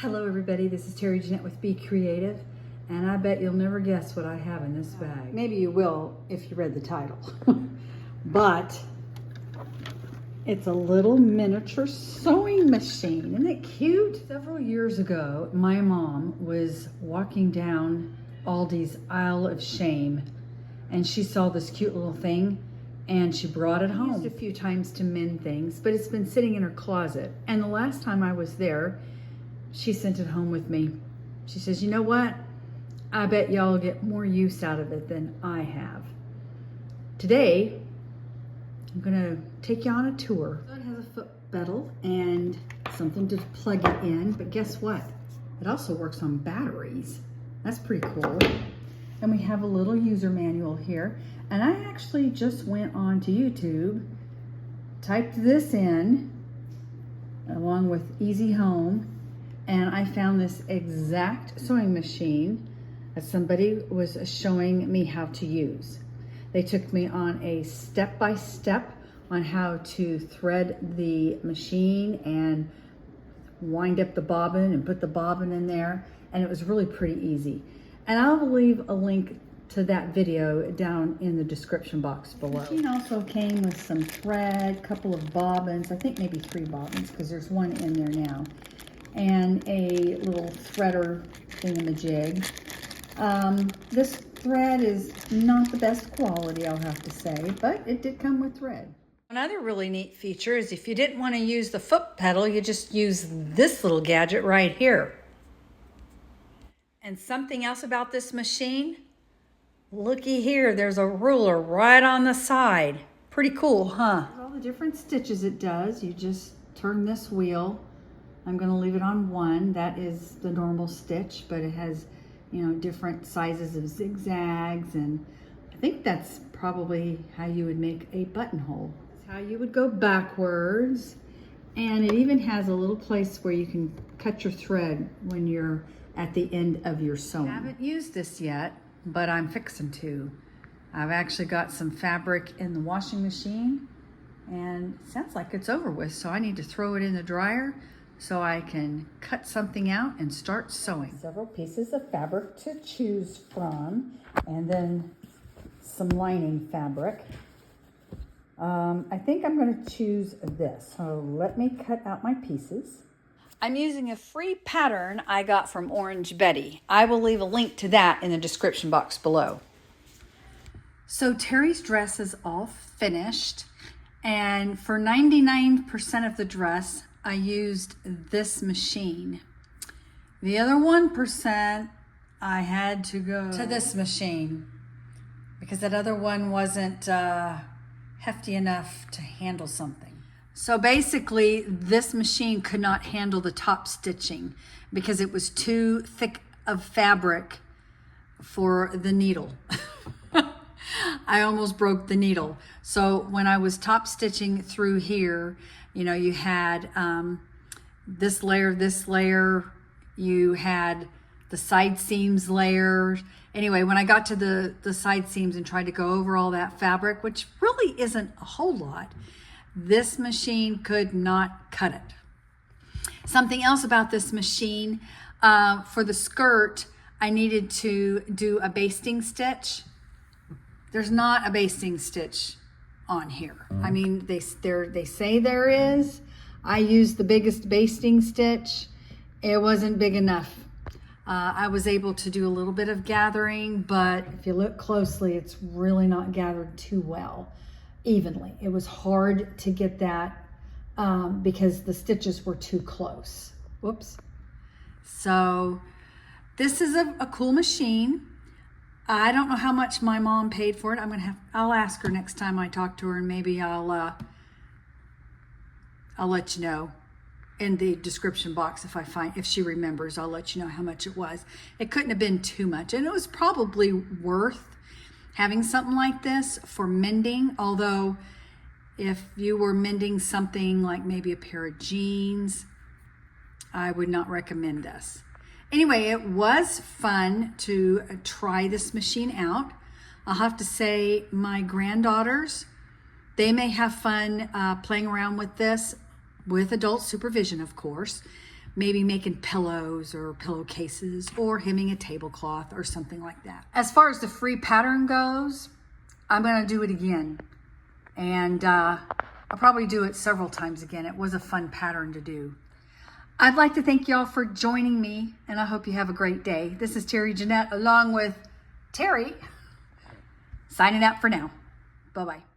Hello everybody, this is Terry Jeanette with Be Creative, and I bet you'll never guess what I have in this bag. Maybe you will if you read the title. But it's a little miniature sewing machine. Isn't it cute? Several years ago, my mom was walking down Aldi's aisle of shame, and she saw this cute little thing, and she brought it home. I used it a few times to mend things, but it's been sitting in her closet. And the last time I was there, she sent it home with me. She says, you know what? I bet y'all get more use out of it than I have. Today, I'm gonna take you on a tour. So it has a foot pedal and something to plug it in, but guess what? It also works on batteries. That's pretty cool. And we have a little user manual here. And I actually just went on to YouTube, typed this in, along with Easy Home, and I found this exact sewing machine that somebody was showing me how to use. They took me on a step-by-step on how to thread the machine and wind up the bobbin and put the bobbin in there, and it was really pretty easy. And I'll leave a link to that video down in the description box below. The machine also came with some thread, a couple of bobbins, I think maybe 3 bobbins because there's one in there now, and a little threader thingamajig. This thread is not the best quality, I'll have to say, but it did come with thread. Another really neat feature is if you didn't want to use the foot pedal, you just use this little gadget right here. And something else about this machine, looky here, there's a ruler right on the side. Pretty cool, huh? All the different stitches it does, you just turn this wheel. I'm gonna leave it on 1. That is the normal stitch, but it has, you know, different sizes of zigzags, and I think that's probably how you would make a buttonhole. It's how you would go backwards, and it even has a little place where you can cut your thread when you're at the end of your sewing. I haven't used this yet, but I'm fixing to. I've actually got some fabric in the washing machine, and it sounds like it's over with, so I need to throw it in the dryer so I can cut something out and start sewing. Several pieces of fabric to choose from, and then some lining fabric. I think I'm going to choose this, so let me cut out my pieces. I'm using a free pattern I got from Orange Betty. I will leave a link to that in the description box below. So Terry's dress is all finished, and for 99% of the dress, I used this machine. The other 1%, I had to go to this machine because that other one wasn't hefty enough to handle something. So basically, this machine could not handle the top stitching because it was too thick of fabric for the needle. I almost broke the needle. So when I was top stitching through here, you know, you had this layer, you had the side seams layer. Anyway, when I got to the side seams and tried to go over all that fabric, which really isn't a whole lot, this machine could not cut it. Something else about this machine, for the skirt, I needed to do a basting stitch. There's not a basting stitch on here. I mean, they say there is. I used the biggest basting stitch. It wasn't big enough. I was able to do a little bit of gathering, but if you look closely, it's really not gathered too well, evenly. It was hard to get that because the stitches were too close. Whoops. So this is a cool machine. I don't know how much my mom paid for it. I'll ask her next time I talk to her, and maybe I'll let you know in the description box if she remembers. I'll let you know how much it was. It couldn't have been too much, and it was probably worth having something like this for mending. Although if you were mending something like maybe a pair of jeans, I would not recommend this. Anyway, it was fun to try this machine out. I'll have to say my granddaughters, they may have fun playing around with this with adult supervision, of course, maybe making pillows or pillowcases or hemming a tablecloth or something like that. As far as the free pattern goes, I'm going to do it again. And I'll probably do it several times again. It was a fun pattern to do. I'd like to thank y'all for joining me, and I hope you have a great day. This is Terry Jeanette along with Terry, signing out for now. Bye-bye.